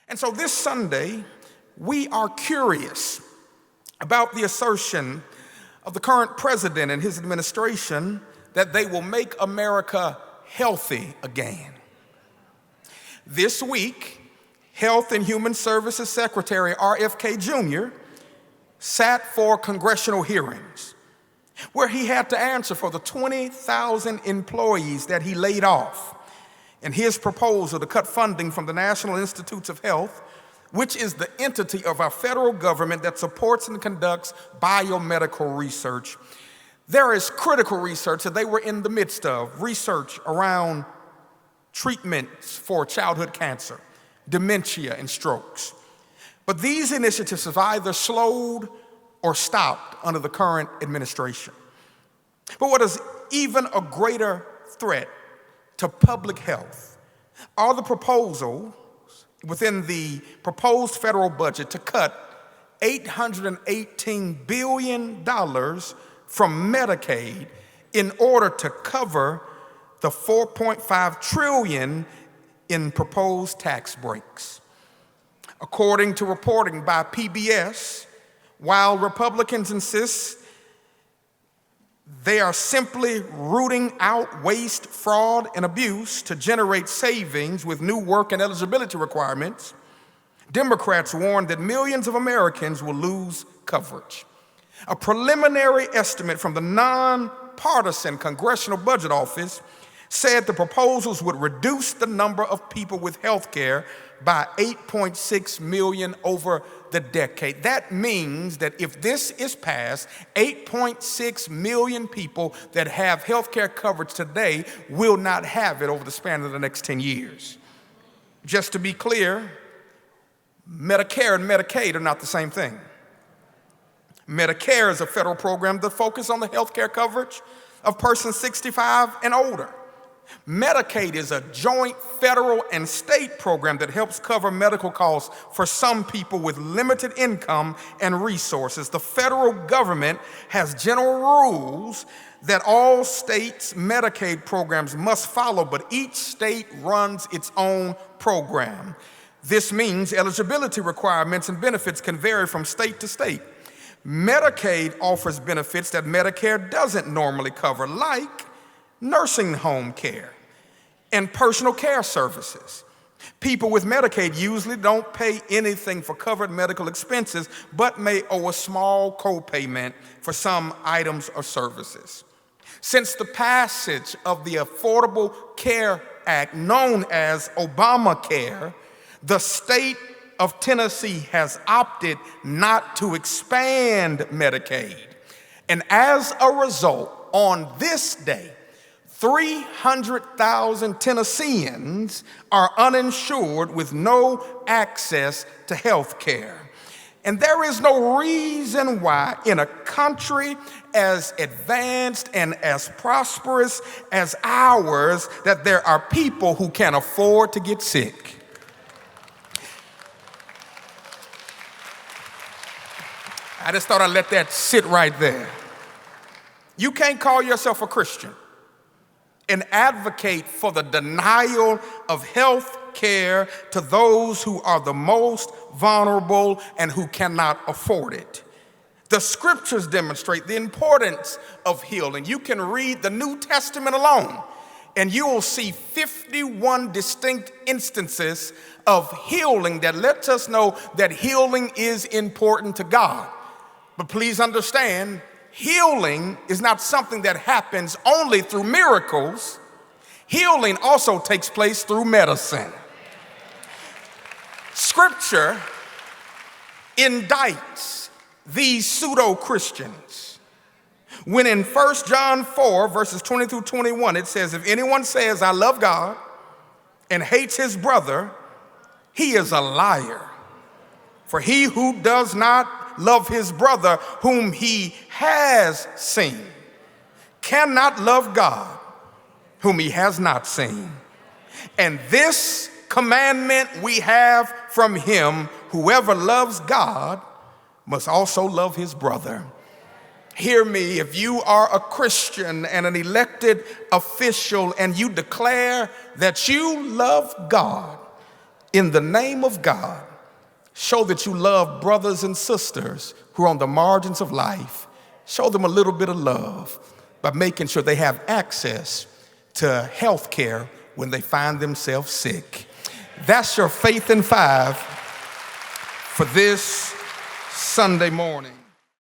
And so this Sunday, we are curious about the assertion of the current president and his administration that they will make America healthy again. This week, Health and Human Services Secretary RFK Jr. sat for congressional hearings where he had to answer for the 20,000 employees that he laid off and his proposal to cut funding from the National Institutes of Health, which is the entity of our federal government that supports and conducts biomedical research. There is critical research that they were in the midst of, research around treatments for childhood cancer, dementia, and strokes. But these initiatives have either slowed or stopped under the current administration. But what is even a greater threat to public health are the proposals within the proposed federal budget to cut $818 billion from Medicaid in order to cover the $4.5 trillion in proposed tax breaks. According to reporting by PBS, while Republicans insist they are simply rooting out waste, fraud, and abuse to generate savings with new work and eligibility requirements, Democrats warn that millions of Americans will lose coverage. A preliminary estimate from the nonpartisan Congressional Budget Office said the proposals would reduce the number of people with health care by 8.6 million over the decade. That means that if this is passed, 8.6 million people that have health care coverage today will not have it over the span of the next 10 years. Just to be clear, Medicare and Medicaid are not the same thing. Medicare is a federal program that focuses on the health care coverage of persons 65 and older. Medicaid is a joint federal and state program that helps cover medical costs for some people with limited income and resources. The federal government has general rules that all states' Medicaid programs must follow, but each state runs its own program. This means eligibility requirements and benefits can vary from state to state. Medicaid offers benefits that Medicare doesn't normally cover, like nursing home care and personal care services. People with Medicaid usually don't pay anything for covered medical expenses, but may owe a small copayment for some items or services. Since the passage of the Affordable Care Act, known as Obamacare, the state of Tennessee has opted not to expand Medicaid. And as a result, on this day, 300,000 Tennesseans are uninsured with no access to health care. And there is no reason why, in a country as advanced and as prosperous as ours, that there are people who can afford to get sick. I just thought I'd let that sit right there. You can't call yourself a Christian and advocate for the denial of health care to those who are the most vulnerable and who cannot afford it. The scriptures demonstrate the importance of healing. You can read the New Testament alone, and you will see 51 distinct instances of healing that lets us know that healing is important to God. But please understand, healing is not something that happens only through miracles. Healing also takes place through medicine. Scripture indicts these pseudo-Christians when in 1 John 4, verses 20 through 21, it says, if anyone says, I love God and hates his brother, he is a liar. For he who does not love his brother whom he has seen cannot love God whom he has not seen. And this commandment we have from him, whoever loves God must also love his brother. Hear me, if you are a Christian and an elected official and you declare that you love God in the name of God, show that you love brothers and sisters who are on the margins of life. Show them a little bit of love by making sure they have access to health care when they find themselves sick. That's your Faith in 5 for this Sunday morning.